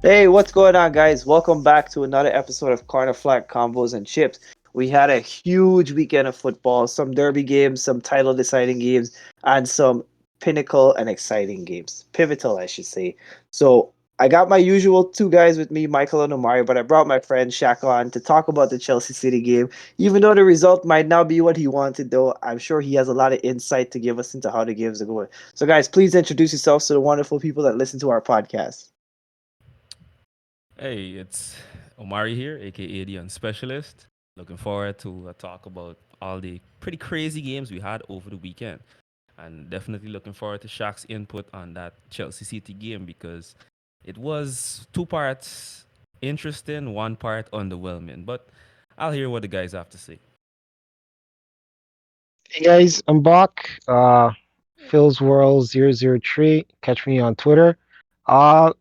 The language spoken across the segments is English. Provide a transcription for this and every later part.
Hey, what's going on, guys? Welcome back to another episode of Corner Flag Convos and Chips. We had a huge weekend of football, some derby games, some title deciding games, and some pinnacle and exciting games. Pivotal, I should say. So, I got my usual two guys with me, Michael and Omari, but I brought my friend Shaq on to talk about the Chelsea City game. Even though the result might not be what he wanted, though, I'm sure he has a lot of insight to give us into how the games are going. So, guys, please introduce yourselves to the wonderful people that listen to our podcast. Hey, it's Omari here, aka the Unspecialist. Looking forward to talk about all the pretty crazy games we had over the weekend. And definitely looking forward to Shaq's input on that Chelsea City game because it was two parts interesting, one part underwhelming. But I'll hear what the guys have to say. Hey guys, I'm Bach. Phil's World 003. Catch me on Twitter. Uh,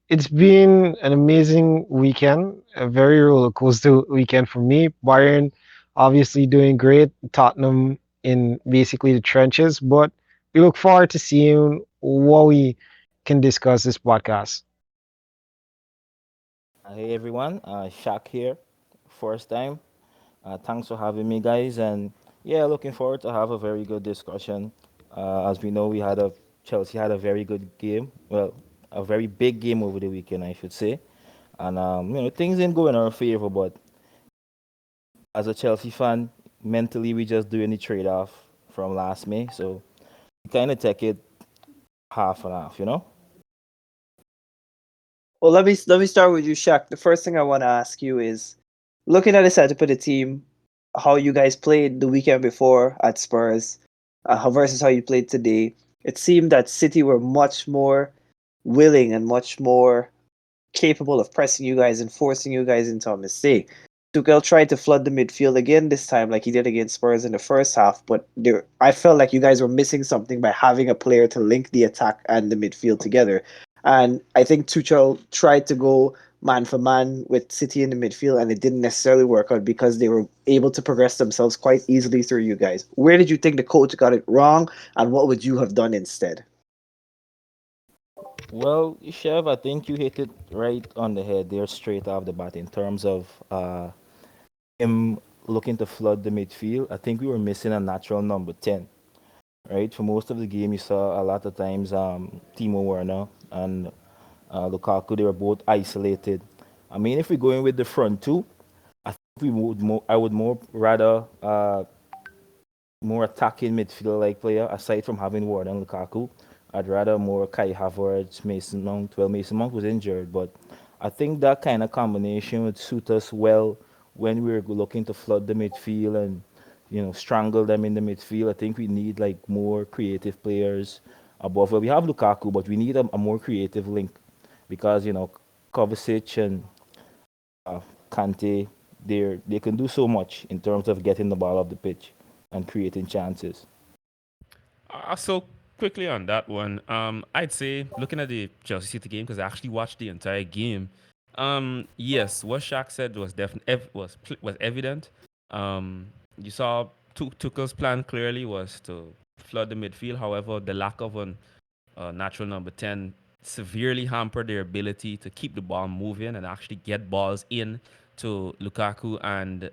it's been an amazing weekend, a very roller coaster weekend for me. Bayern obviously doing great, Tottenham in basically the trenches, but we look forward to seeing what we can discuss this podcast. Hey everyone, Shaq here, first time. Thanks for having me, guys, and yeah, looking forward to have a very good discussion. As we know, we had a Chelsea had a very good game. Well, a very big game over the weekend, I should say, and things didn't go in our favor. But as a Chelsea fan, mentally we just doing the trade off from last May, so we kind of take it half and half, you know. Well, let me start with you, Shaq. The first thing I want to ask you is, looking at the setup of the team, how you guys played the weekend before at Spurs, versus how you played today. It seemed that City were much more willing and much more capable of pressing you guys and forcing you guys into a mistake. Tuchel tried to flood the midfield again this time, like he did against Spurs in the first half, but I felt like you guys were missing something by having a player to link the attack and the midfield together. And I think Tuchel tried to go man for man with City in the midfield, and it didn't necessarily work out because they were able to progress themselves quite easily through you guys. Where did you think the coach got it wrong, and what would you have done instead? Well, Chev, I think you hit it right on the head there, straight off the bat, in terms of him looking to flood the midfield. I think we were missing a natural number 10, right? For most of the game, you saw a lot of times Timo Werner and Lukaku, they were both isolated. I mean, if we're going with the front two, I think I would more rather more attacking midfielder like player aside from having Ward and Lukaku. I'd rather more Kai Havertz, Mason Mount. Well, Mason Mount was injured, but I think that kind of combination would suit us well when we're looking to flood the midfield and strangle them in the midfield. I think we need like more creative players above. Well, we have Lukaku, but we need a more creative link because Kovacic and Kante, they can do so much in terms of getting the ball off the pitch and creating chances. So quickly on that one, I'd say looking at the Chelsea City game because I actually watched the entire game. Yes, what Shaq said was definitely was evident. You saw Tuchel's plan clearly was to flood the midfield. However, the lack of an natural number 10 severely hampered their ability to keep the ball moving and actually get balls in to Lukaku and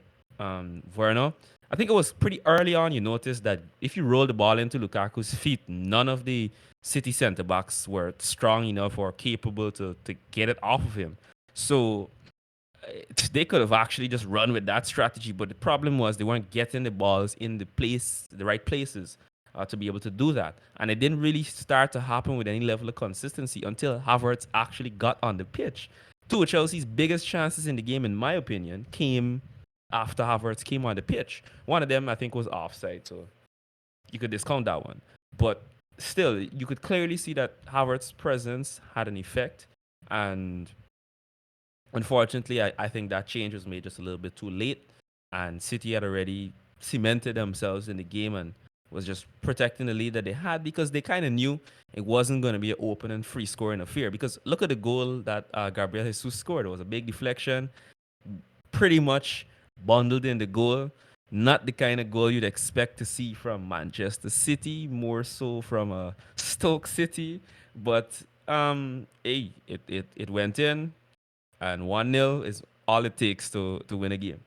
Werner. I think it was pretty early on you noticed that if you roll the ball into Lukaku's feet, none of the City centre backs were strong enough or capable to get it off of him. So they could have actually just run with that strategy, but the problem was they weren't getting the balls in the right places to be able to do that, and it didn't really start to happen with any level of consistency until Havertz actually got on the pitch. Two of Chelsea's biggest chances in the game, in my opinion, came after Havertz came on the pitch. One of them, I think, was offside, so you could discount that one. But still, you could clearly see that Havertz's presence had an effect, and unfortunately, I think that change was made just a little bit too late, and City had already cemented themselves in the game and was just protecting the lead that they had because they kind of knew it wasn't going to be an open and free scoring affair. Because look at the goal that Gabriel Jesus scored. It was a big deflection, pretty much bundled in the goal. Not the kind of goal you'd expect to see from Manchester City, more so from Stoke City. But hey, it went in. and 1-0 is all it takes to win a game.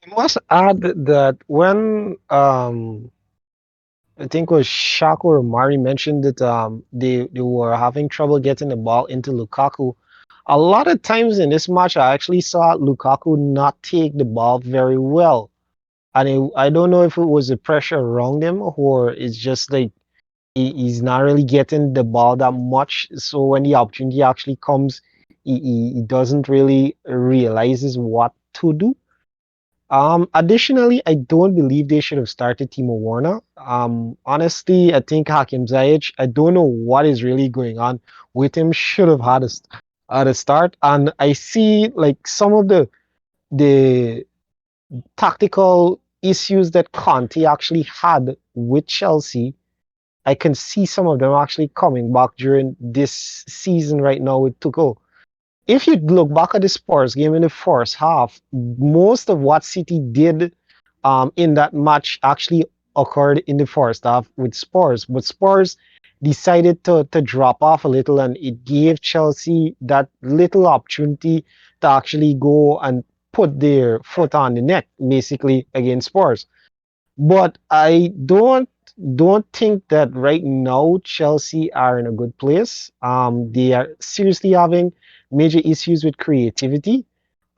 I must add that when I think it was Shaq or Omari mentioned that they were having trouble getting the ball into Lukaku. A lot of times in this match, I actually saw Lukaku not take the ball very well. And I don't know if it was the pressure around him or it's just like he's not really getting the ball that much. So when the opportunity actually comes, he doesn't really realizes what to do. Additionally, I don't believe they should have started Timo Werner. Honestly, I think Hakim Ziyech, I don't know what is really going on with him. Should have had at a start, and I see like some of the tactical issues that Conte actually had with Chelsea. I can see some of them actually coming back during this season right now with Tuchel. If you look back at the Spurs game in the first half, most of what City did in that match actually occurred in the first half with Spurs. But Spurs decided to drop off a little, and it gave Chelsea that little opportunity to actually go and put their foot on the neck, basically, against Spurs. But I don't think that right now Chelsea are in a good place. They are seriously having major issues with creativity,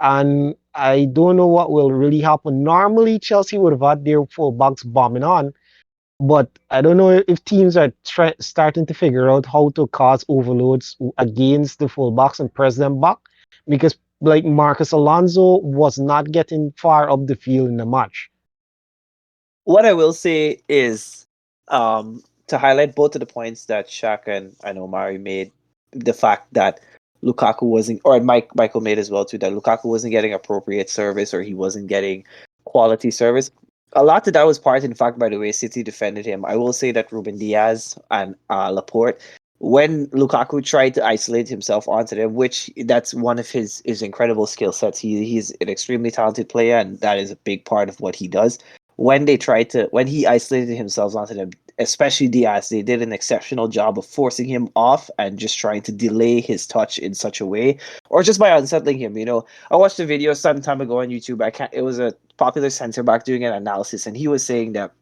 and I don't know what will really happen. Normally, Chelsea would have had their fullbacks bombing on, but I don't know if teams are starting to figure out how to cause overloads against the fullbacks and press them back, because like Marcus Alonso was not getting far up the field in the match. What I will say is, to highlight both of the points that Shaq and Omari made, the fact that Lukaku wasn't, or Michael made as well too, that Lukaku wasn't getting appropriate service or he wasn't getting quality service. A lot of that was part, in fact, by the way City defended him. I will say that Ruben Diaz and Laporte, when Lukaku tried to isolate himself onto them, which that's one of his incredible skill sets. He's an extremely talented player, and that is a big part of what he does. When he isolated himself onto them, especially Diaz, they did an exceptional job of forcing him off and just trying to delay his touch in such a way, or just by unsettling him. I watched a video some time ago on YouTube. I can't. It was a popular center back doing an analysis, and he was saying that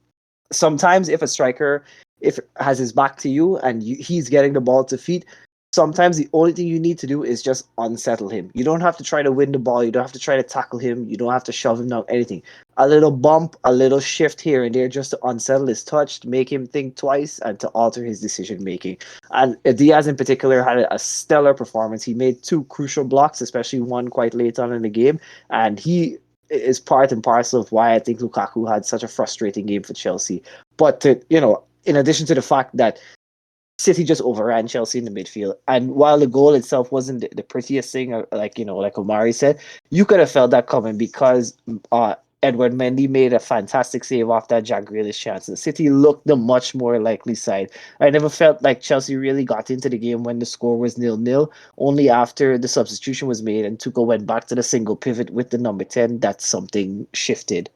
sometimes if a striker if has his back to you and he's getting the ball to feet, sometimes the only thing you need to do is just unsettle him. You don't have to try to win the ball, you don't have to try to tackle him, you don't have to shove him down, anything. A little bump, a little shift here and there just to unsettle his touch, to make him think twice and to alter his decision making. And Diaz in particular had a stellar performance. He made two crucial blocks, especially one quite late on in the game, and he is part and parcel of why I think Lukaku had such a frustrating game for Chelsea. But in addition to the fact that City just overran Chelsea in the midfield, and while the goal itself wasn't the prettiest thing, like Omari said, you could have felt that coming because Edward Mendy made a fantastic save off that Jack Grealish chance. The City looked the much more likely side. I never felt like Chelsea really got into the game when the score was 0-0. Only after the substitution was made and Tuchel went back to the single pivot with the number 10 that something shifted.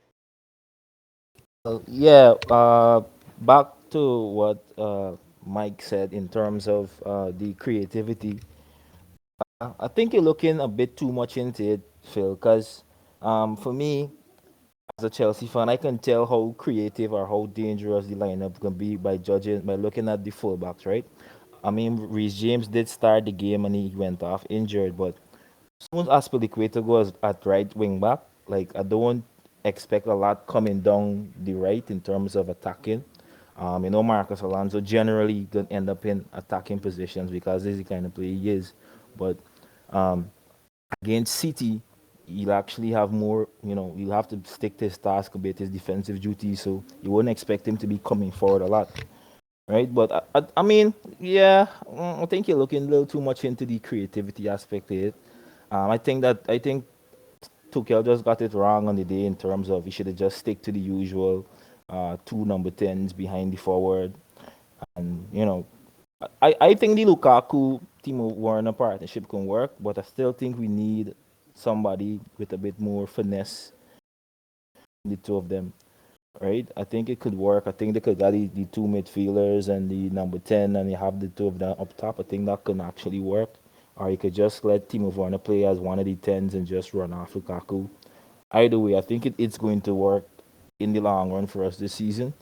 Yeah, back to what Mike said in terms of the creativity. I think you're looking a bit too much into it, Phil, because for me, as a Chelsea fan, I can tell how creative or how dangerous the lineup can be by looking at the fullbacks, right? I mean, Reece James did start the game and he went off injured, but soon as Aspilicueta goes at right wing back, like I don't expect a lot coming down the right in terms of attacking. Marcus Alonso generally gonna end up in attacking positions because this is the kind of player he is. But um, against City, he'll actually have more. He'll have to stick to his task a bit, his defensive duties. So you wouldn't expect him to be coming forward a lot, right? But I mean, yeah, I think you're looking a little too much into the creativity aspect of it. I think Tuchel just got it wrong on the day in terms of he should have just stick to the usual two number tens behind the forward, and I think the Lukaku Timo Werner partnership can work, but I still think we need somebody with a bit more finesse. The two of them, right? I think it could work. I think they could get the two midfielders and the number 10, and you have the two of them up top. I think that can actually work. or you could just let Timo Werner play as one of the tens and just run off Lukaku. Either way, I think it's going to work in the long run for us this season.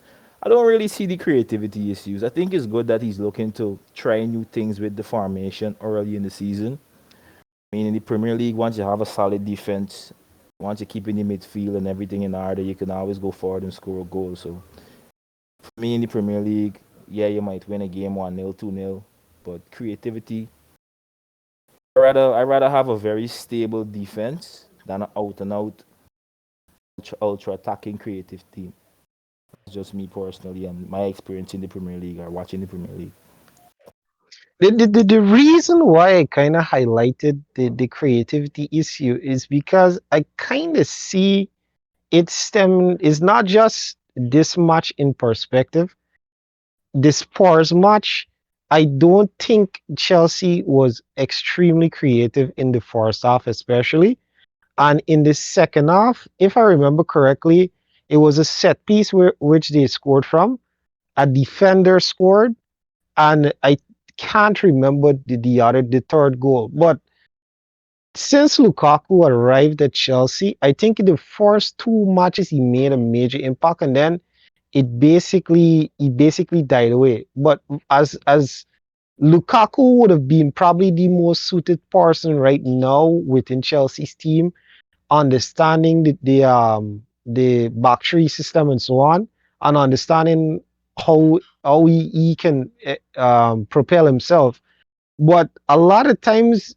I don't really see the creativity issues. I think it's good that he's looking to try new things with the formation early in the season. I mean, in the Premier League, once you have a solid defense, once you keep in the midfield and everything in order, you can always go forward and score a goal. So, for me in the Premier League, yeah, you might win a game 1-0, 2-0, but creativity, I rather have a very stable defense than an out and out ultra attacking creative team. It's just me personally and my experience in the Premier League or watching the Premier League. The reason why I kind of highlighted the creativity issue is because I kind of see it stem is not just this much in perspective. This Spurs match, I don't think Chelsea was extremely creative in the first half, especially. And in the second half, if I remember correctly, it was a set piece which they scored from. A defender scored, and I can't remember the third goal. But since Lukaku arrived at Chelsea, I think in the first two matches he made a major impact, and then he basically died away. But as Lukaku would have been probably the most suited person right now within Chelsea's team, understanding the back three system and so on, and understanding how he can propel himself. But a lot of times,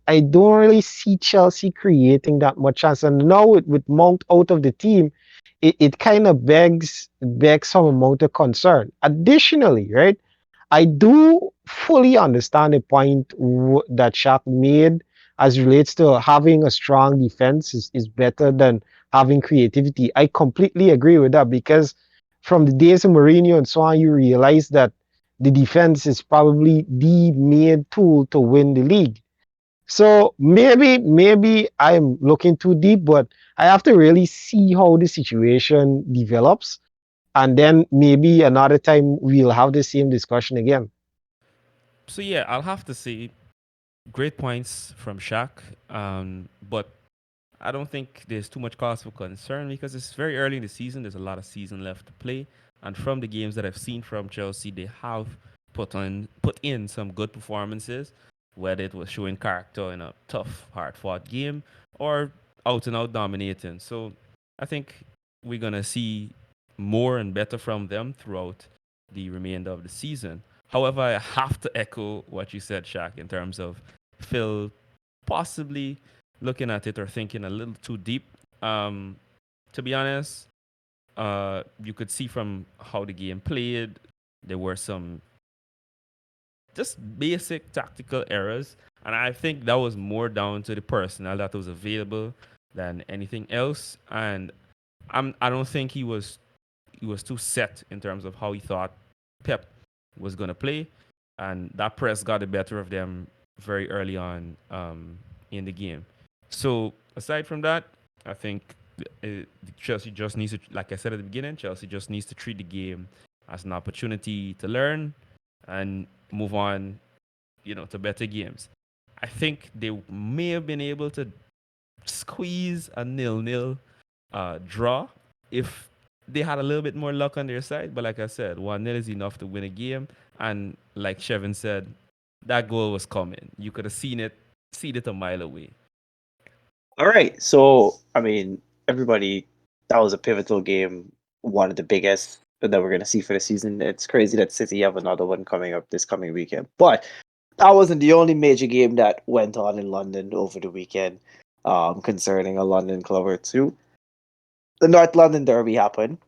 I don't really see Chelsea creating that much chance. And now with Mount out of the team, it kind of begs some amount of concern. Additionally, right, I do fully understand the point that Shaq made as relates to having a strong defense is better than having creativity. I completely agree with that because from the days of Mourinho and so on, you realize that the defense is probably the main tool to win the league. So maybe I'm looking too deep, but I have to really see how the situation develops, and then maybe another time we'll have the same discussion again. So yeah, I'll have to say great points from Shaq. But I don't think there's too much cause for concern because it's very early in the season. There's a lot of season left to play, and from the games that I've seen from Chelsea, they have put in some good performances, whether it was showing character in a tough, hard-fought game or out and out dominating. So I think we're gonna see more and better from them throughout the remainder of the season. However, I have to echo what you said, Shaq, in terms of Phil possibly looking at it or thinking a little too deep. Um, to be honest, you could see from how the game played, there were some just basic tactical errors, and I think that was more down to the personnel that was available than anything else. And I don't think he was too set in terms of how he thought Pep was gonna play, and that press got the better of them very early on in the game. So aside from that, I think Chelsea just needs to, like I said at the beginning, Chelsea just needs to treat the game as an opportunity to learn and move on, to better games. I think they may have been able to squeeze a nil-nil draw if they had a little bit more luck on their side. But like I said, 1-0 is enough to win a game. And like Shevin said, that goal was coming. You could have seen it a mile away. All right. So, I mean, everybody, that was a pivotal game, one of the biggest that we're going to see for the season. It's crazy that City have another one coming up this coming weekend. But that wasn't the only major game that went on in London over the weekend, concerning a London club or two. The North London Derby happened.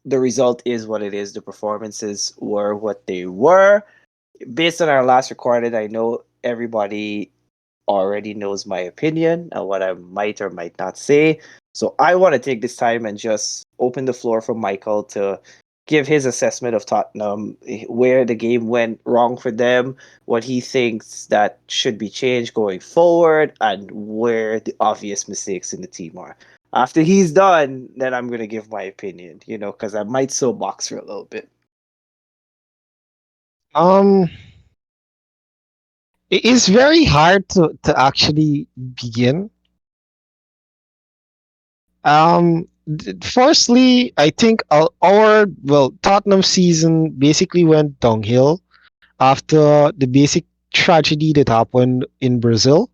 The result is what it is. The performances were what they were. Based on our last recorded, I know everybody already knows my opinion and what I might or might not say. So I want to take this time and just open the floor for Michael to give his assessment of Tottenham, where the game went wrong for them, what he thinks that should be changed going forward, and where the obvious mistakes in the team are. After he's done, then I'm going to give my opinion, because I might soapbox for a little bit. Um, It's very hard to actually begin. Firstly, I think our well Tottenham season basically went downhill after the basic tragedy that happened in Brazil.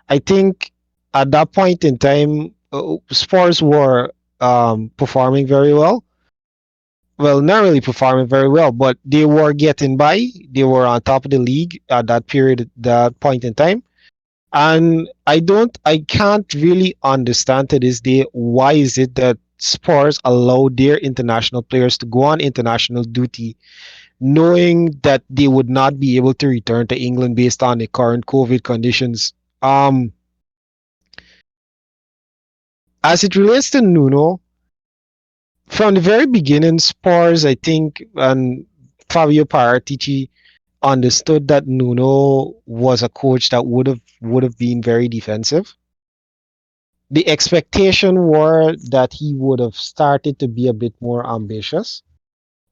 I think at that point in time, Spurs were performing very well. Well, not really performing very well, but they were getting by. They were on top of the league at that period, that point in time. And I can't really understand to this day why is it that Spurs allow their international players to go on international duty, knowing that they would not be able to return to England based on the current COVID conditions. Um, as it relates to Nuno, from the very beginning, Spurs, I think, and Fabio Paratici understood that Nuno was a coach that would have been very defensive. The expectation were that he would have started to be a bit more ambitious.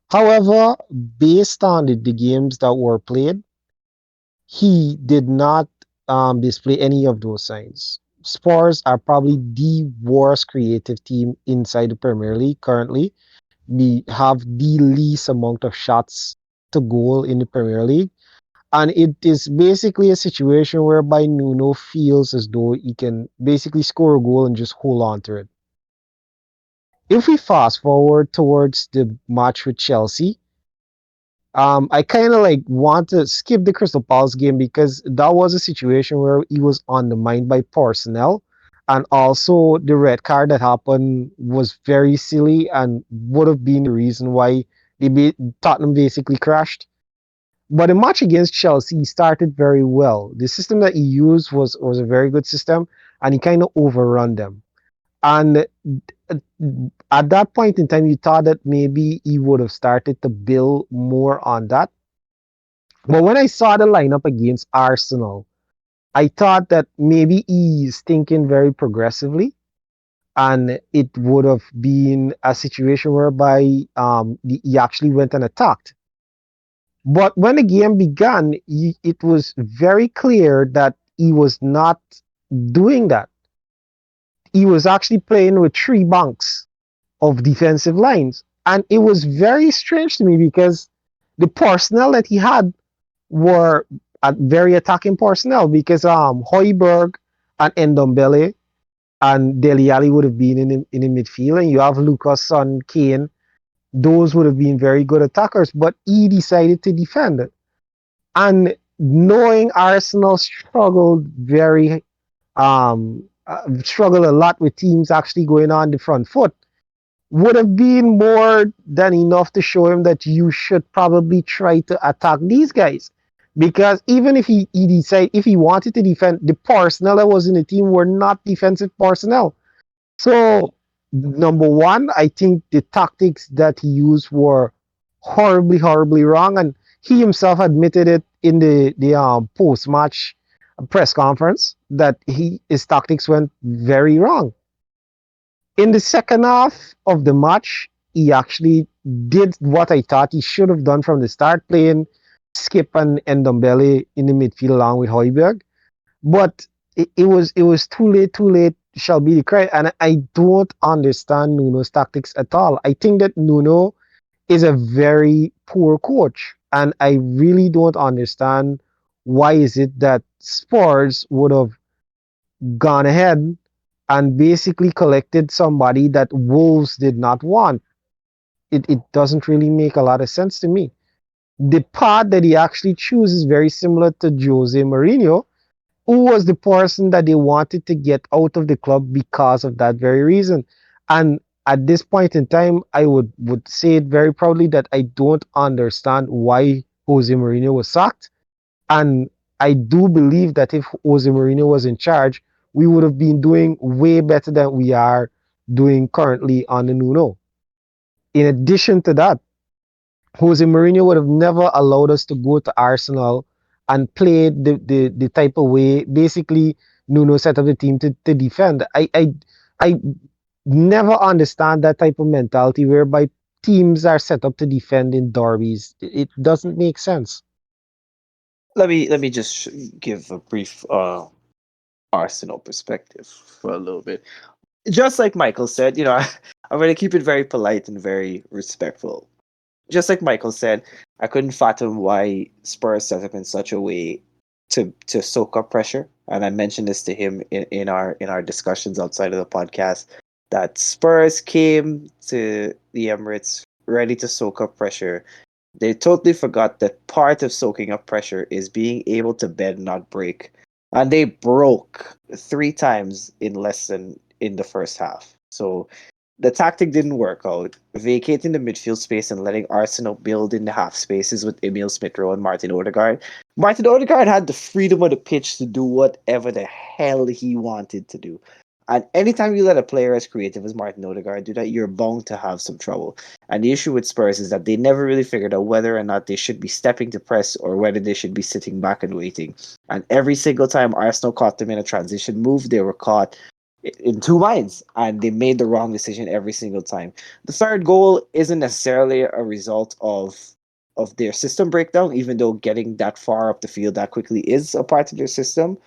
However, based on the games that were played, he did not display any of those signs. Spurs are probably the worst creative team inside the Premier League currently. We have the least amount of shots to goal in the Premier League. And it is basically a situation whereby Nuno feels as though he can basically score a goal and just hold on to it. If we fast forward towards the match with Chelsea, I kind of like want to skip the Crystal Palace game because that was a situation where he was undermined by personnel, and also the red card that happened was very silly and would have been the reason why Tottenham basically crashed. But the match against Chelsea he started very well. The system that he used was a very good system, and he kind of overrun them. And at that point in time, you thought that maybe he would have started to build more on that. But when I saw the lineup against Arsenal, I thought that maybe he's thinking very progressively, and it would have been a situation whereby he actually went and attacked. But when the game began, it was very clear that he was not doing that. He was actually playing with three banks of defensive lines. And it was very strange to me because the personnel that he had were very attacking personnel because Hoiberg and Ndombele and Dele Alli would have been in the midfield, and you have Lucas and Kane. Those would have been very good attackers, but he decided to defend it. And knowing Arsenal struggled a lot with teams actually going on the front foot, would have been more than enough to show him that you should probably try to attack these guys. Because even if he decided if he wanted to defend, the personnel that was in the team were not defensive personnel. So number one, I think the tactics that he used were horribly, horribly wrong, and he himself admitted it in the post match press conference that his tactics went very wrong. In the second half of the match, he actually did what I thought he should have done from the start, playing Skip and Ndombele in the midfield along with Hoiberg. But it was too late shall be the cry. And I don't understand Nuno's tactics at all. I think that Nuno is a very poor coach. And I really don't understand why is it that Spurs would have gone ahead and basically collected somebody that Wolves did not want. It doesn't really make a lot of sense to me. The path that he actually chooses is very similar to Jose Mourinho, who was the person that they wanted to get out of the club because of that very reason. And at this point in time, I would say it very proudly that I don't understand why Jose Mourinho was sacked. And I do believe that if Jose Mourinho was in charge, we would have been doing way better than we are doing currently on the Nuno. In addition to that, Jose Mourinho would have never allowed us to go to Arsenal and play the type of way basically Nuno set up the team to defend. I never understand that type of mentality whereby teams are set up to defend in derbies. It doesn't make sense. let me just give a brief Arsenal perspective for a little bit. Just like Michael said, I'm going to keep it very polite and very respectful. Just like Michael said, I couldn't fathom why Spurs set up in such a way to soak up pressure. And I mentioned this to him in our discussions outside of the podcast that Spurs came to the Emirates ready to soak up pressure. They totally forgot that part of soaking up pressure is being able to bend, not break. And they broke three times in less than in the first half. So the tactic didn't work out. Vacating the midfield space and letting Arsenal build in the half spaces with Emil Smith Rowe and Martin Odegaard. Martin Odegaard had the freedom of the pitch to do whatever the hell he wanted to do. And anytime you let a player as creative as Martin Odegaard do that, you're bound to have some trouble. And the issue with Spurs is that they never really figured out whether or not they should be stepping to press or whether they should be sitting back and waiting. And every single time Arsenal caught them in a transition move, they were caught in two minds and they made the wrong decision every single time. The third goal isn't necessarily a result of their system breakdown, even though getting that far up the field that quickly is a part of their system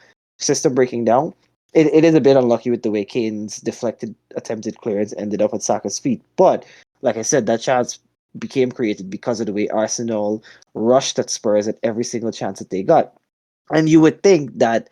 breaking down. It is a bit unlucky with the way Kane's deflected attempted clearance ended up at Saka's feet. But like I said, that chance became created because of the way Arsenal rushed at Spurs at every single chance that they got. And you would think that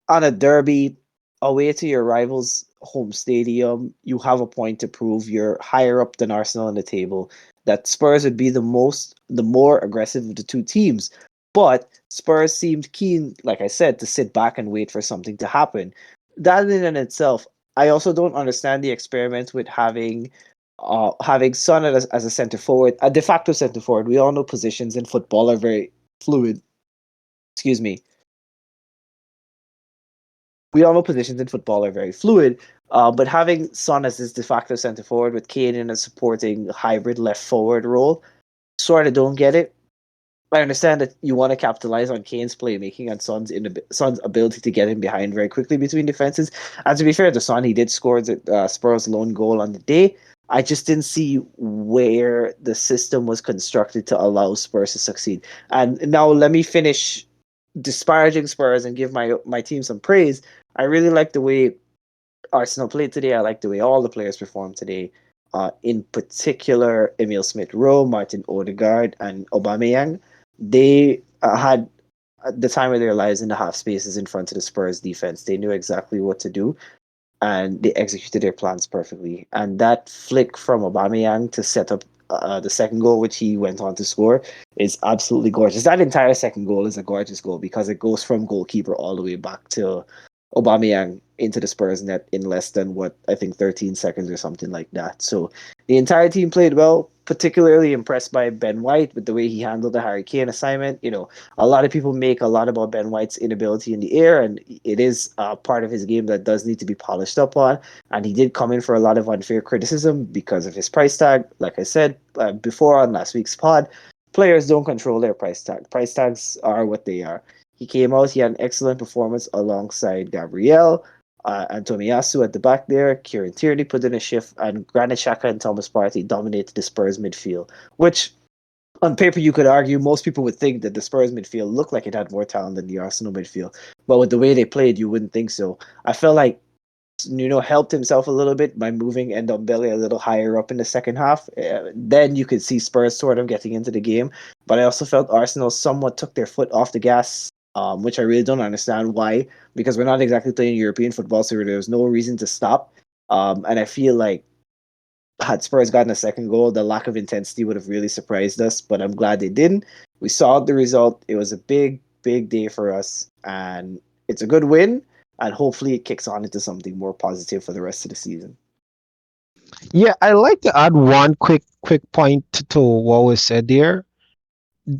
on a derby away to your rival's home stadium, you have a point to prove you're higher up than Arsenal on the table. That Spurs would be the more aggressive of the two teams. But Spurs seemed keen, like I said, to sit back and wait for something to happen. That in and itself, I also don't understand the experiment with having Son as a center forward, a de facto center forward. We all know positions in football are very fluid. Excuse me, we all know positions in football are very fluid, but having Son as his de facto center forward with Kane in a supporting hybrid left forward role, sort of don't get it. I understand that you want to capitalize on Kane's playmaking and Son's ability to get in behind very quickly between defenses. And to be fair to Son, he did score the Spurs' lone goal on the day. I just didn't see where the system was constructed to allow Spurs to succeed. And now let me finish disparaging Spurs and give my team some praise. I really like the way Arsenal played today. I like the way all the players performed today. In particular, Emil Smith Rowe, Martin Odegaard, and Aubameyang. They had the time of their lives in the half spaces in front of the Spurs defense. They knew exactly what to do, and they executed their plans perfectly. And that flick from Aubameyang to set up the second goal, which he went on to score, is absolutely gorgeous. That entire second goal is a gorgeous goal because it goes from goalkeeper all the way back to Aubameyang into the Spurs net in less than what I think 13 seconds or something like that. So the entire team played well. Particularly impressed by Ben White with the way he handled the Harry Kane assignment. A lot of people make a lot about Ben White's inability in the air, and it is part of his game that does need to be polished up on. And he did come in for a lot of unfair criticism because of his price tag. Like I said before on last week's pod, players don't control their price tag. Price tags are what they are. He came out, he had an excellent performance alongside Gabriel, and Tomiyasu at the back there. Kieran Tierney put in a shift, and Granit Xhaka and Thomas Partey dominated the Spurs midfield, which on paper you could argue most people would think that the Spurs midfield looked like it had more talent than the Arsenal midfield. But with the way they played, you wouldn't think so. I felt like helped himself a little bit by moving Ndombele a little higher up in the second half. Then you could see Spurs sort of getting into the game. But I also felt Arsenal somewhat took their foot off the gas, which I really don't understand why, because we're not exactly playing European football, so there's no reason to stop. And I feel like had Spurs gotten a second goal, the lack of intensity would have really surprised us, but I'm glad they didn't. We saw the result. It was a big, big day for us, and it's a good win, and hopefully it kicks on into something more positive for the rest of the season. Yeah, I like to add one quick point to what was said there.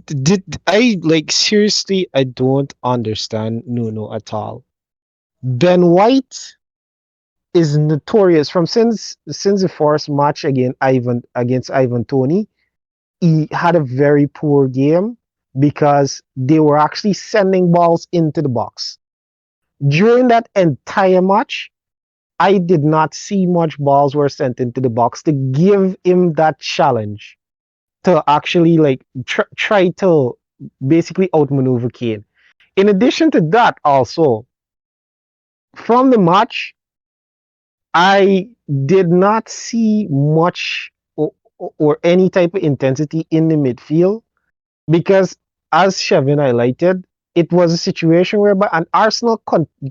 Did I like seriously? I don't understand Nuno at all. Ben White is notorious from since the first match against Ivan Tony. He had a very poor game because they were actually sending balls into the box. During that entire match, I did not see much balls were sent into the box to give him that challenge to actually like try to basically outmaneuver Kane. In addition to that, also from the match, I did not see much or any type of intensity in the midfield because, as Shevin highlighted, it was a situation whereby an Arsenal,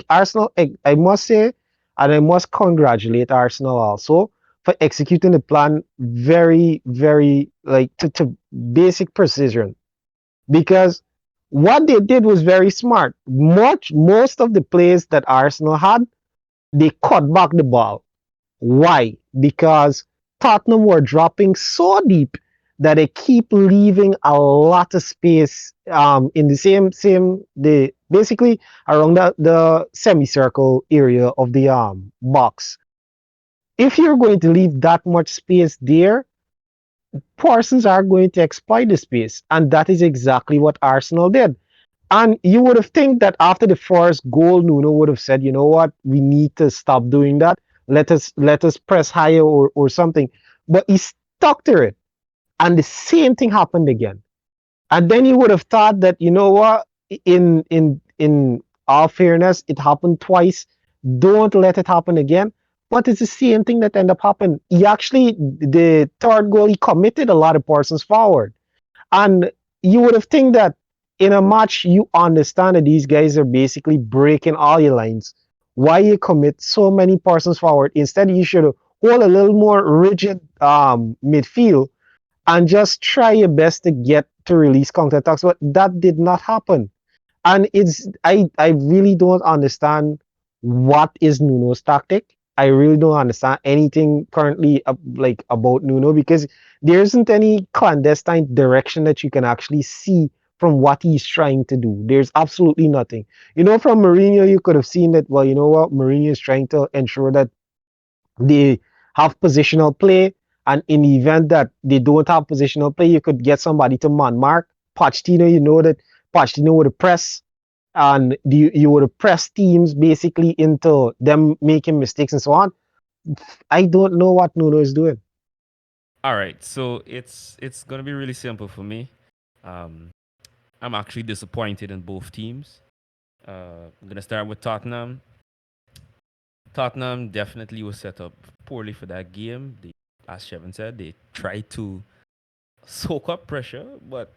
I must say, and I must congratulate Arsenal also for executing the plan very, very like to basic precision because what they did was very smart. Most of the plays that Arsenal had, they cut back the ball. Why? Because Tottenham were dropping so deep that they keep leaving a lot of space in the same the basically around the semicircle area of the box. If you're going to leave that much space there, persons are going to exploit the space, and that is exactly what Arsenal did. And you would have think that after the first goal, Nuno would have said, you know what, we need to stop doing that. Let us press higher or something. But he stuck to it. And the same thing happened again. And then you would have thought that, you know what, in all fairness, it happened twice. Don't let it happen again. But it's the same thing that ended up happening. He actually, the third goal, he committed a lot of persons forward. And you would have think that in a match, you understand that these guys are basically breaking all your lines. Why you commit so many persons forward? Instead, you should hold a little more rigid midfield and just try your best to get to release counterattacks. But that did not happen. And I really don't understand what is Nuno's tactic. I really don't understand anything currently like about Nuno because there isn't any clandestine direction that you can actually see from what he's trying to do. There's absolutely nothing. You know, from Mourinho, you could have seen that. Well, you know what, Mourinho is trying to ensure that they have positional play, and in the event that they don't have positional play, you could get somebody to man mark. Pochettino, you know that Pochettino would press and you would press teams basically into them making mistakes and so on. I don't know what Nuno is doing. All right, so it's gonna be really simple for me. Um, I'm actually disappointed in both teams. I'm gonna start with Tottenham. Tottenham definitely was set up poorly for that game. They, as Shevin said, they tried to soak up pressure, but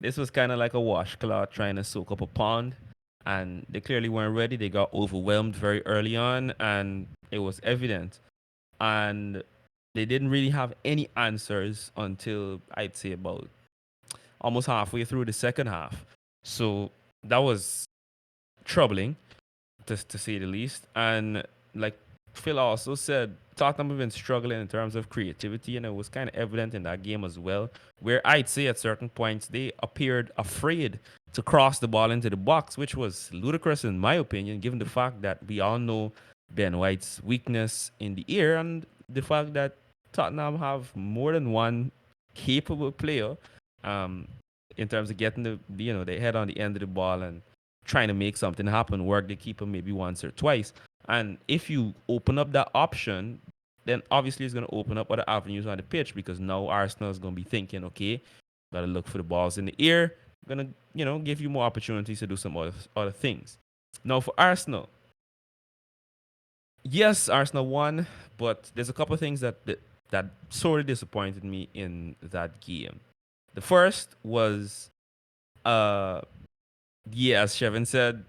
this was kind of like a washcloth trying to soak up a pond. And they clearly weren't ready. They got overwhelmed very early on, and it was evident. And they didn't really have any answers until I'd say about almost halfway through the second half. So that was troubling, to say the least. And like Phil also said, Tottenham have been struggling in terms of creativity, and it was kind of evident in that game as well, where I'd say at certain points they appeared afraid to cross the ball into the box, which was ludicrous in my opinion, given the fact that we all know Ben White's weakness in the air and the fact that Tottenham have more than one capable player um, in terms of getting the head on the end of the ball and trying to make something happen, work the keeper maybe once or twice. And if you open up that option, then obviously it's going to open up other avenues on the pitch because now Arsenal is going to be thinking, okay, got to look for the balls in the air. Going to, give you more opportunities to do some other things. Now for Arsenal, yes, Arsenal won, but there's a couple of things that sorely disappointed me in that game. The first was, yeah, as Shevin said,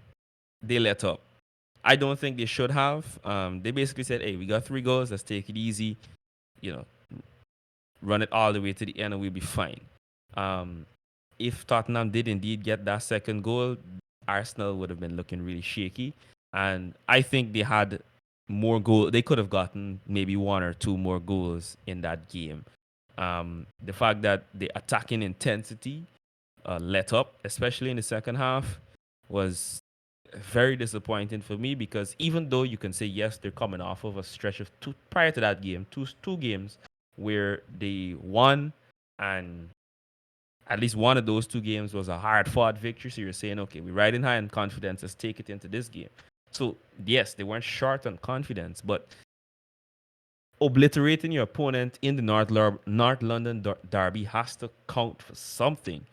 they let up. I don't think they should have. They basically said, "Hey, we got 3 goals. Let's take it easy. You know, run it all the way to the end, and we'll be fine." Um, if Tottenham did indeed get that second goal, Arsenal would have been looking really shaky, and I think they had more goal. They could have gotten maybe 1 or 2 more goals in that game. The fact that the attacking intensity let up, especially in the second half, was very disappointing for me because even though you can say yes, they're coming off of a stretch of two prior to that game, two games where they won, and at least one of those 2 games was a hard fought victory. So you're saying, okay, we're riding high in confidence. Let's take it into this game. So yes, they weren't short on confidence, but obliterating your opponent in the North London derby has to count for something.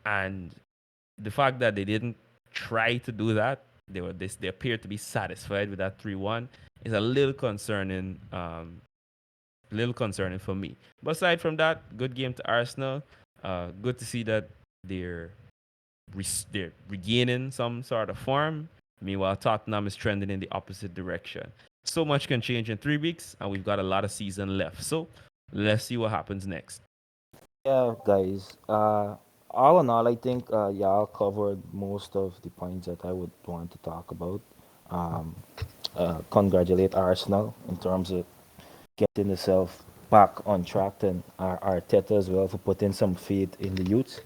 And the fact that they didn't try to do that, they appeared to be satisfied with that 3-1 is a little concerning for me. But aside from that, good game to Arsenal. Good to see that they're they're regaining some sort of form. Meanwhile, Tottenham is trending in the opposite direction. So much can change in 3 weeks, and we've got a lot of season left. So let's see what happens next. Yeah, guys. All in all, I think y'all covered most of the points that I would want to talk about. Um, Congratulate Arsenal in terms of getting itself back on track, and Arteta as well for putting some faith in the youth.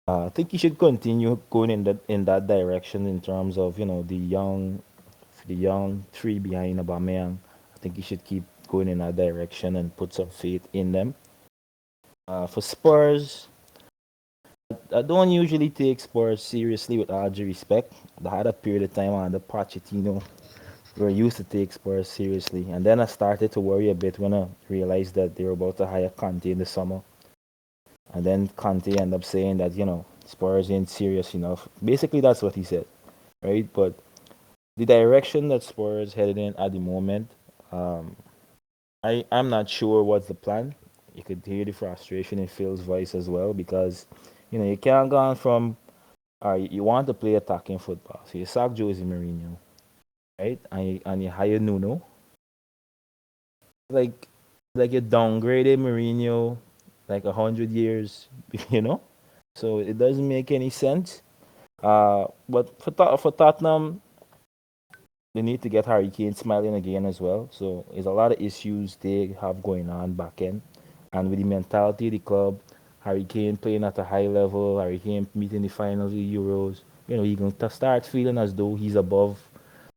I think he should continue going in that direction in terms of the young three behind Aubameyang. I think he should keep going in that direction and put some faith in them. For Spurs, I don't usually take Spurs seriously with all due respect. I had a period of time under Pochettino where I used to take Spurs seriously, and then I started to worry a bit when I realized that they were about to hire Conte in the summer, and then Conte ended up saying that Spurs ain't serious enough. Basically, that's what he said, right? But the direction that Spurs headed in at the moment, um, I'm not sure what's the plan. You could hear the frustration in Phil's voice as well because you can't go on from you want to play attacking football, so you sack Jose Mourinho, right? And you hire Nuno, like you downgraded Mourinho like 100 years, you know. So it doesn't make any sense. But for Tottenham, they need to get Harry Kane smiling again as well. So there's a lot of issues they have going on back end, and with the mentality of the club, Harry Kane playing at a high level, Harry Kane meeting the finals of the Euros. He's going to start feeling as though he's above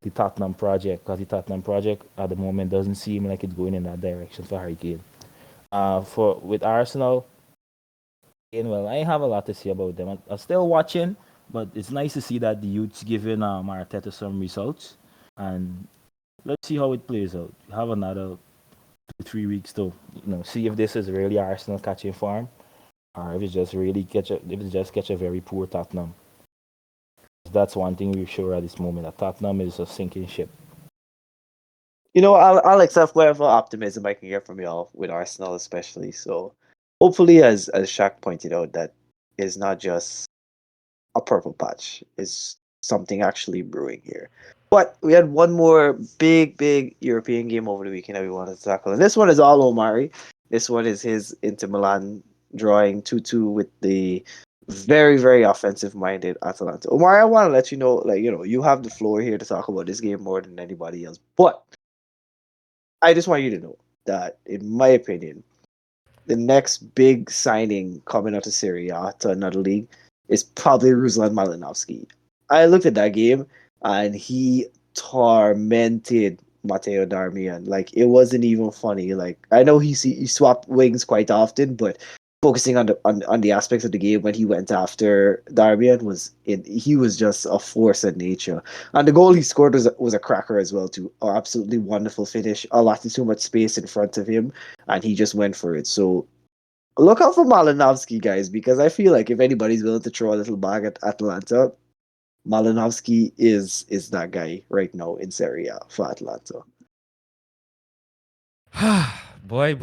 the Tottenham project because the Tottenham project at the moment doesn't seem like it's going in that direction for Harry Kane. For with Arsenal, well, I have a lot to say about them. I'm still watching, but it's nice to see that the youth's giving Arteta some results, and let's see how it plays out. We have another 2 3 weeks to see if this is really Arsenal catching form, or if it's just catch a very poor Tottenham. That's one thing we're sure at this moment that Tottenham is a sinking ship. I'll accept whatever optimism I can get from y'all with Arsenal, especially. So, hopefully, as Shaq pointed out, that is not just a purple patch. Is something actually brewing here. But we had one more big European game over the weekend that we wanted to tackle. And this one is all Omari. This one is his Inter Milan drawing 2-2 with the very offensive minded Atalanta. Omari, I want to let you know, you have the floor here to talk about this game more than anybody else. But I just want you to know that, in my opinion, the next big signing coming out of Serie A to another league is probably Ruslan Malinovsky. I looked at that game and he tormented Matteo Darmian. Like, it wasn't even funny. Like, I know he swapped wings quite often, but focusing on the aspects of the game when he went after Darmian he was just a force of nature. And the goal he scored was a cracker as well too. An absolutely wonderful finish. A lot too much space in front of him, and he just went for it. So look out for Malinovsky, guys, because I feel like if anybody's willing to throw a little bag at Atlanta, Malinovsky is that guy right now in Serie A for Atlanta. boy,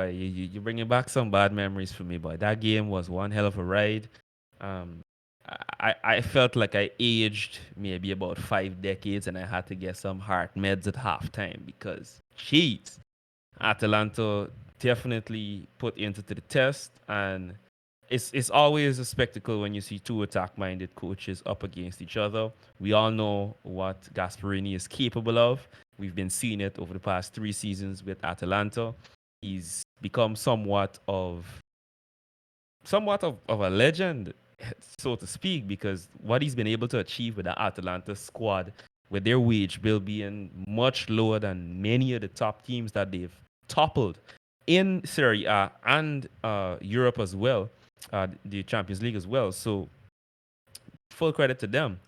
you're bringing back some bad memories for me, boy. That game was one hell of a ride. Um, I felt like I aged maybe about 5 decades, and I had to get some heart meds at halftime because, jeez, Atalanta definitely put into the test, and it's always a spectacle when you see two attack-minded coaches up against each other. We all know what Gasperini is capable of. We've been seeing it over the past 3 seasons with Atalanta. He's become somewhat of a legend, so to speak, because what he's been able to achieve with the Atalanta squad, with their wage bill being much lower than many of the top teams that they've toppled in Serie A and Europe as well, the Champions League as well. So full credit to them.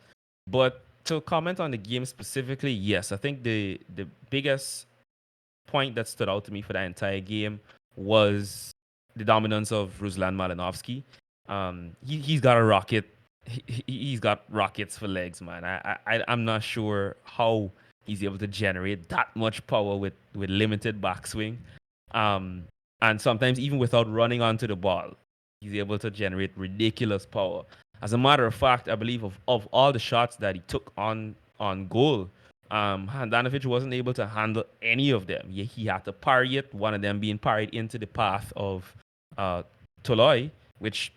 But to comment on the game specifically, yes, I think the biggest point that stood out to me for that entire game was the dominance of Ruslan Malinovsky. He's got a rocket. He's got rockets for legs, man. I'm not sure how he's able to generate that much power with limited backswing, um, and sometimes even without running onto the ball, he's able to generate ridiculous power. As a matter of fact, I believe of all the shots that he took on goal, Handanovic wasn't able to handle any of them. He had to parry it. One of them being parried into the path of uh, Toloi, which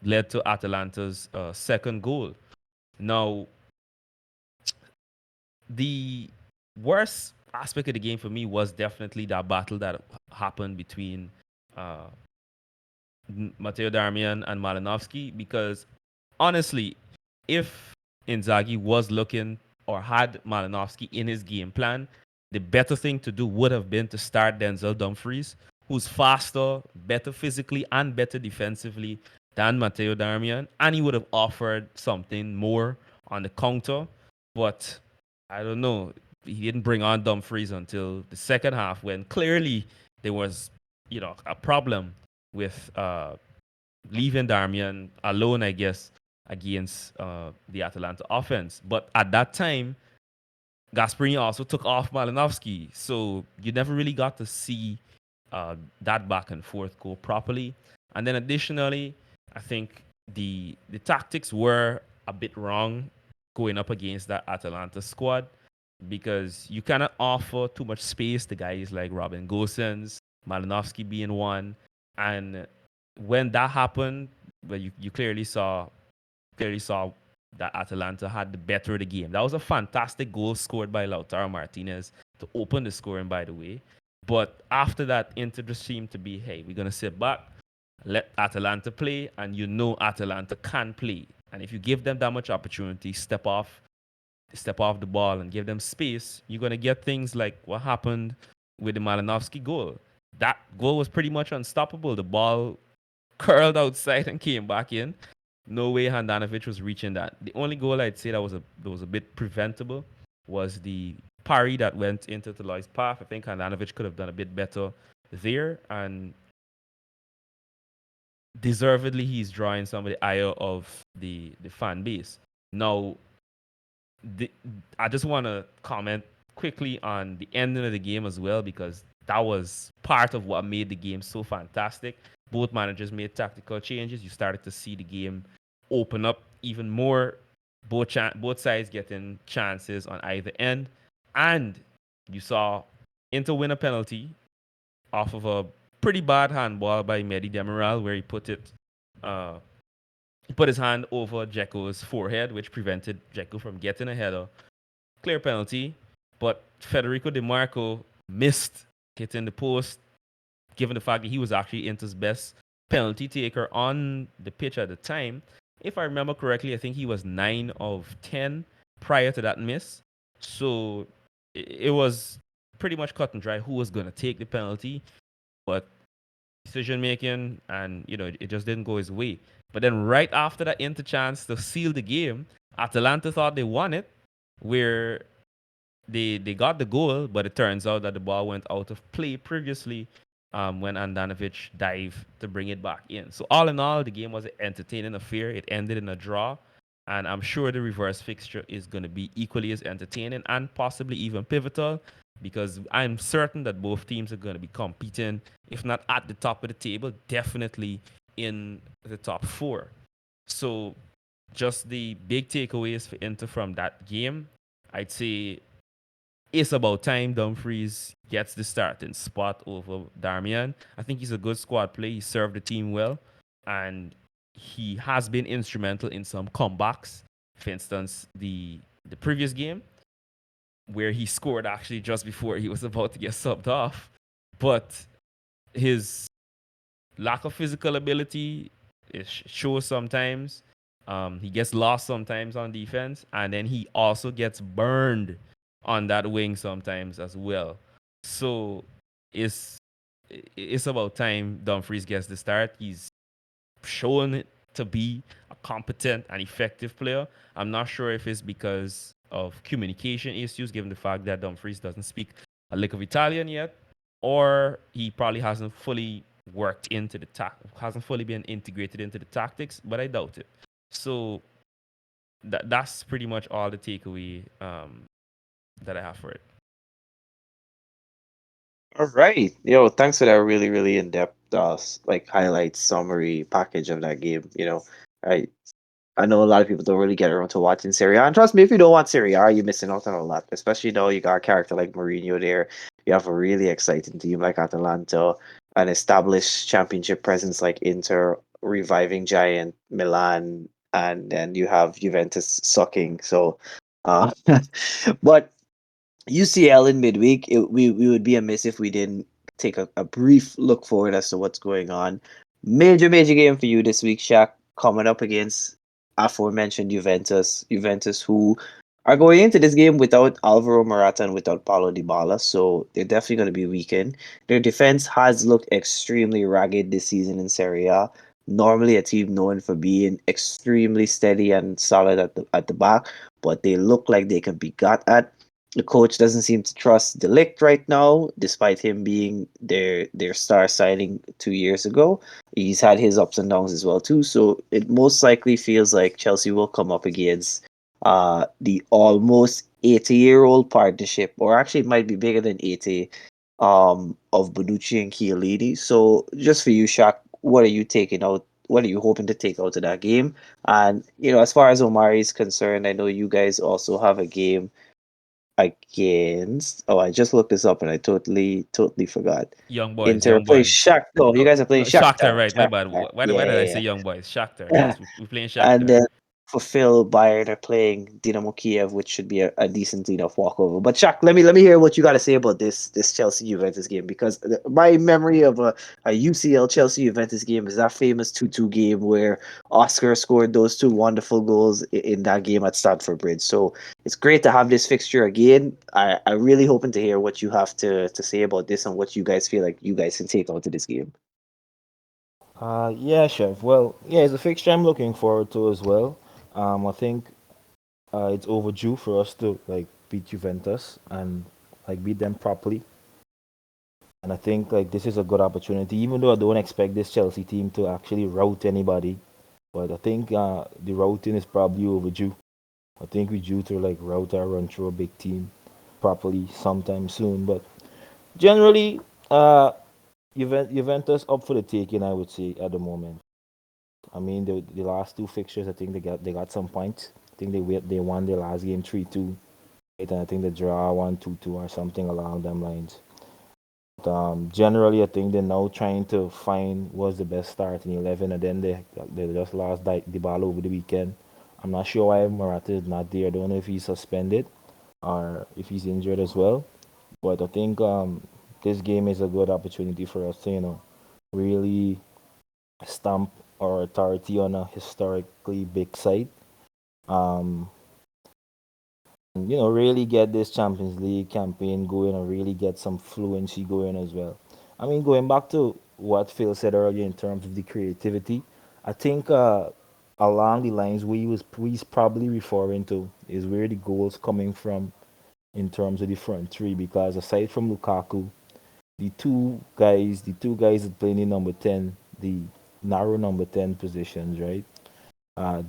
led to Atalanta's second goal. Now, the worst aspect of the game for me was definitely that battle that happened between uh, Matteo Darmian and Malinovsky, because honestly, if Inzaghi was looking or had Malinovsky in his game plan, the better thing to do would have been to start Denzel Dumfries, who's faster, better physically, and better defensively than Matteo Darmian, and he would have offered something more on the counter. But I don't know. He didn't bring on Dumfries until the second half, when clearly there was, a problem with leaving Darmian alone, I guess, against the Atalanta offense. But at that time, Gasperini also took off Malinovsky, so you never really got to see that back and forth go properly. And then additionally, I think the tactics were a bit wrong going up against that Atalanta squad, because you cannot offer too much space to guys like Robin Gosens, Malinovsky being one, and when that happened, well, you clearly saw that Atalanta had the better of the game. That was a fantastic goal scored by Lautaro Martinez to open the scoring, by the way. But after that, Inter just seemed to be, hey, we're gonna sit back, let Atalanta play, and Atalanta can play. And if you give them that much opportunity, step off the ball and give them space, you're gonna get things like what happened with the Malinovsky goal. That goal was pretty much unstoppable. The ball curled outside and came back in. No way Handanovic was reaching that. The only goal I'd say that was a bit preventable was the parry that went into Toloi's path. I think Handanovic could have done a bit better there, and deservedly he's drawing some of the ire of the fan base. Now, the, I just want to comment quickly on the ending of the game as well, because that was part of what made the game so fantastic. Both managers made tactical changes. You started to see the game open up even more. Both sides getting chances on either end, and you saw Inter win a penalty off of a pretty bad handball by Mehdi Demiral, where uh, he put his hand over Dzeko's forehead, which prevented Dzeko from getting a header. Clear penalty, but Federico Di Marco missed hitting the post, given the fact that he was actually Inter's best penalty taker on the pitch at the time. If I remember correctly, I think he was 9 of 10 prior to that miss. So it was pretty much cut and dry who was going to take the penalty. But decision making, and it just didn't go his way. But then right after that Inter chance to seal the game, Atalanta thought they won it, where they got the goal, but it turns out that the ball went out of play previously, when Andanovic dived to bring it back in. So all in all, the game was an entertaining affair. It ended in a draw, and I'm sure the reverse fixture is going to be equally as entertaining and possibly even pivotal, because I'm certain that both teams are going to be competing, if not at the top of the table, definitely in the top four. So just the big takeaways for Inter from that game, I'd say it's about time Dumfries gets the starting spot over Darmian. I think he's a good squad player. He served the team well, and he has been instrumental in some comebacks. For instance, the previous game, where he scored actually just before he was about to get subbed off. But his lack of physical ability shows sometimes. He gets lost sometimes on defense, and then he also gets burned on that wing sometimes as well. So it's it's about time Dumfries gets the start. He's shown it to be a competent and effective player. I'm not sure if it's because of communication issues, given the fact that Dumfries doesn't speak a lick of Italian yet, or he probably hasn't fully worked into the hasn't fully been integrated into the tactics, but I doubt it. So that's pretty much all the takeaway that I have for it. All right. Yo, thanks for that really, really in-depth like highlight summary package of that game. I I know a lot of people don't really get around to watching Serie A. And trust me, if you don't watch Serie A, you're missing out on a lot. Especially now you got a character like Mourinho there. You have a really exciting team like Atalanta, an established championship presence like Inter, reviving giant Milan, and then you have Juventus sucking. So uh but UCL in midweek, we would be amiss if we didn't take a brief look forward as to what's going on. Major game for you this week, Shaq, coming up against aforementioned Juventus. Juventus, who are going into this game without Alvaro Morata and without Paulo Dybala, so they're definitely going to be weakened. Their defense has looked extremely ragged this season in Serie A. Normally, a team known for being extremely steady and solid at the back, but they look like they can be got at. The coach doesn't seem to trust Delict right now, despite him being their star signing 2 years ago. He's had his ups and downs as well too. So it most likely feels like Chelsea will come up against the almost 80-year-old partnership, or actually it might be bigger than 80, of Bonucci and Chiellini. So just for you, Shaq, what are you taking out? What are you hoping to take out of that game? And as far as Omari is concerned, I know you guys also have a game against. Oh, I just looked this up and I totally forgot. Inter Young play boys. Shakhtar. No, you Oh, guys are playing Shakhtar, Shakhtar. right? My bad. Shakhtar. Why did I Yeah. say young boys? Shakhtar. Yes, we're playing And Shakhtar. then for Phil, Bayern are playing Dynamo Kiev, which should be a decent enough walkover. But Shaq, let me hear what you got to say about this Chelsea Juventus game, because my memory of a UCL Chelsea Juventus game is that famous 2-2 game where Oscar scored those two wonderful goals in that game at Stamford Bridge. So it's great to have this fixture again. I really hoping to hear what you have to say about this and what you guys feel like you guys can take out of this game. Yeah, chef. Well, yeah, it's a fixture I'm looking forward to as well. I think it's overdue for us to like beat Juventus and like beat them properly. And I think like this is a good opportunity, even though I don't expect this Chelsea team to actually rout anybody. But I think the routing is probably overdue. I think we're due to like route or run through a big team properly sometime soon. But generally, Juventus up for the taking, I would say at the moment. I mean, the last two fixtures, I think they got some points. I think they won their last game 3-2, right? And I think the draw 1-2 or something along them lines. But, generally, I think they're now trying to find what's the best start in 11, and then they just lost the ball over the weekend. I'm not sure why Morata is not there. I don't know if he's suspended or if he's injured as well. But I think this game is a good opportunity for us to really stamp our authority on a historically big site. Um, and, really get this Champions League campaign going and really get some fluency going as well. I mean, going back to what Phil said earlier in terms of the creativity, I think along the lines he's probably referring to is where the goals coming from in terms of the front three, because aside from Lukaku, the two guys that play in number 10, the narrow number 10 positions, right?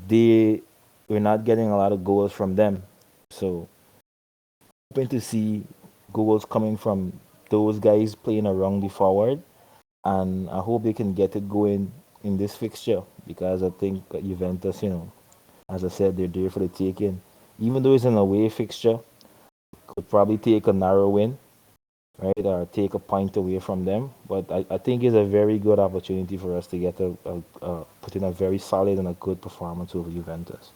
They we're not getting a lot of goals from them. So hoping to see goals coming from those guys playing around the forward, and I hope they can get it going in this fixture, because I think Juventus, as I said, they're there for the taking. Even though it's an away fixture, could probably take a narrow win, right, or take a point away from them. But I think it's a very good opportunity for us to get put in a very solid and a good performance over Juventus.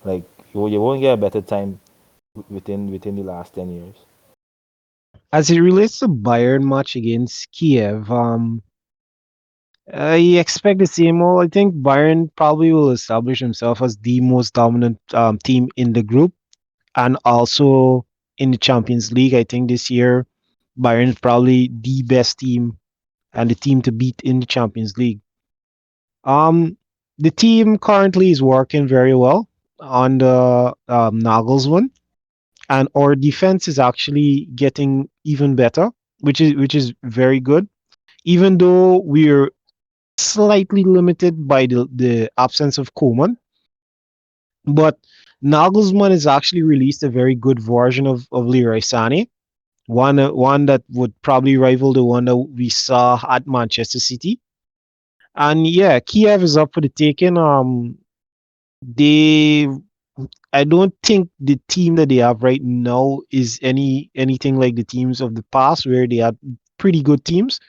Like you won't get a better time within the last 10 years. As it relates to Bayern match against Kiev, I expect the same. Well, I think Bayern probably will establish himself as the most dominant team in the group and also in the Champions League. I think this year Bayern is probably the best team and the team to beat in the Champions League. Um, the team currently is working very well on the Nagelsmann, and our defense is actually getting even better, which is very good. even though we're slightly limited by the absence of Coman. But Nagelsmann has actually released a very good version of Leroy Sané, one that would probably rival the one that we saw at Manchester City. And yeah, Kiev is up for the taking. They I don't think the team that they have right now is anything like the teams of the past where they had pretty good teams.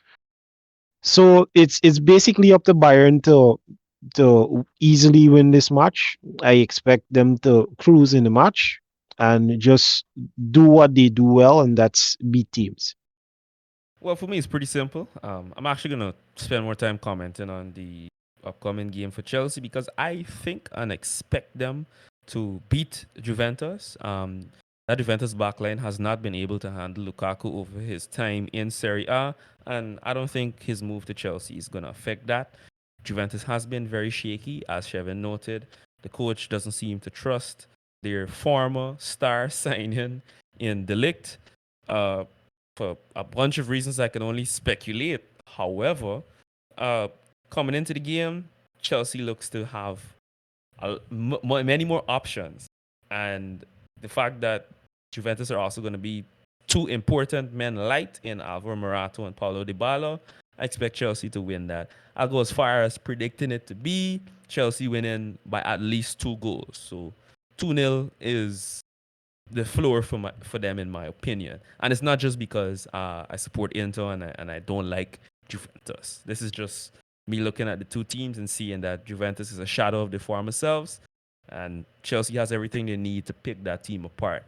So it's basically up to Bayern to easily win this match. I expect them to cruise in the match and just do what they do well, and that's beat teams. Well, for me, it's pretty simple. I'm actually gonna spend more time commenting on the upcoming game for Chelsea because I think and expect them to beat Juventus. That Juventus backline has not been able to handle Lukaku over his time in Serie A, and I don't think his move to Chelsea is gonna affect that. Juventus has been very shaky, as Shevin noted. The coach doesn't seem to trust their former star signing in Delict. Uh, for a bunch of reasons I can only speculate. However, uh, coming into the game, Chelsea looks to have many more options, and the fact that Juventus are also going to be two important men light in Alvaro Morata and Paulo Dybala, I expect Chelsea to win that. I'll go as far as predicting it to be Chelsea winning by at least 2 goals. So 2-0 is the floor for them in my opinion, and it's not just because I support Inter and I don't like Juventus. This is just me looking at the two teams and seeing that Juventus is a shadow of their former selves, and Chelsea has everything they need to pick that team apart.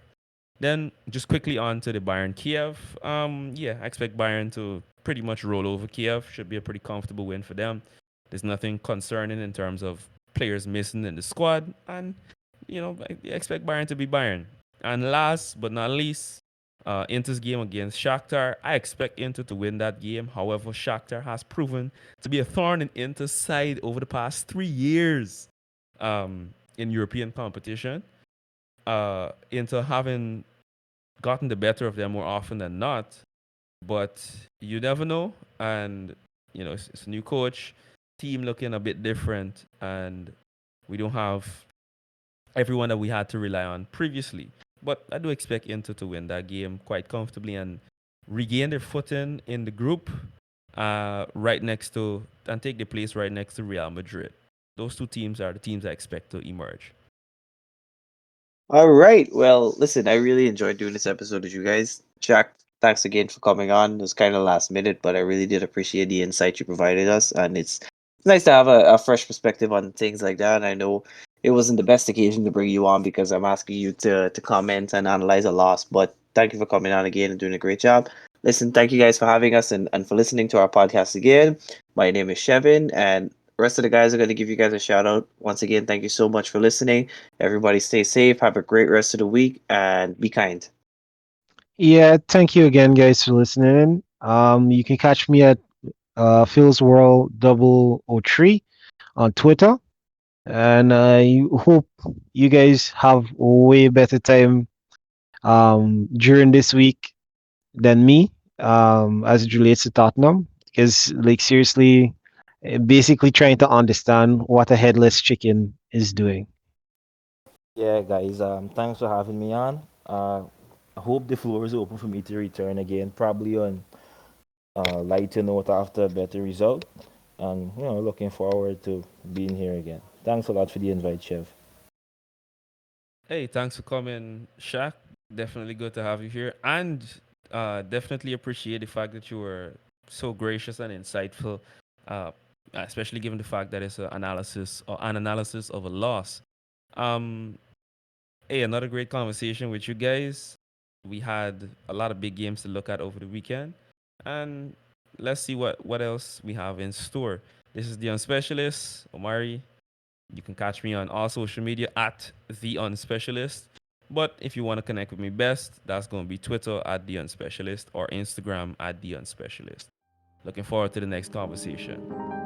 Then just quickly on to the Bayern Kiev. Yeah, I expect Bayern to pretty much roll over Kiev. Should be a pretty comfortable win for them. There's nothing concerning in terms of players missing in the squad, and I expect Bayern to be Bayern. And last but not least, Inter's game against Shakhtar. I expect Inter to win that game. However, Shakhtar has proven to be a thorn in Inter's side over the past 3 years in European competition. Inter having gotten the better of them more often than not, but you never know. And it's a new coach, team looking a bit different, and we don't have everyone that we had to rely on previously. But I do expect Inter to win that game quite comfortably and regain their footing in the group, right next to and take the place right next to Real Madrid. Those two teams are the teams I expect to emerge. All right. Well, listen, I really enjoyed doing this episode with you guys. Jack, thanks again for coming on. It was kind of last minute, but I really did appreciate the insight you provided us. And it's nice to have a fresh perspective on things like that. I know it wasn't the best occasion to bring you on because I'm asking you to comment and analyze a loss, but thank you for coming on again and doing a great job. Listen, thank you guys for having us and for listening to our podcast again. My name is Shevin, and the rest of the guys are going to give you guys a shout out. Once again, thank you so much for listening. Everybody stay safe, have a great rest of the week, and be kind. Yeah, thank you again, guys, for listening. You can catch me at Phil's World 003 on Twitter, and I hope you guys have a way better time during this week than me, as it relates to Tottenham. Because, like, seriously, basically trying to understand what a headless chicken is doing. Yeah, guys. Thanks for having me on. I hope the floor is open for me to return again, probably on lighter note after a better result. And looking forward to being here again. Thanks a lot for the invite, Chef. Hey, thanks for coming, Shaq. Definitely good to have you here, and definitely appreciate the fact that you were so gracious and insightful, uh, especially given the fact that it's an analysis of a loss. Um, hey, another great conversation with you guys. We had a lot of big games to look at over the weekend, and let's see what else we have in store. This is the Unspecialist, Omari. You can catch me on all social media at the Unspecialist. But if you want to connect with me best, that's going to be Twitter at the Unspecialist or Instagram at the Unspecialist. Looking forward to the next conversation.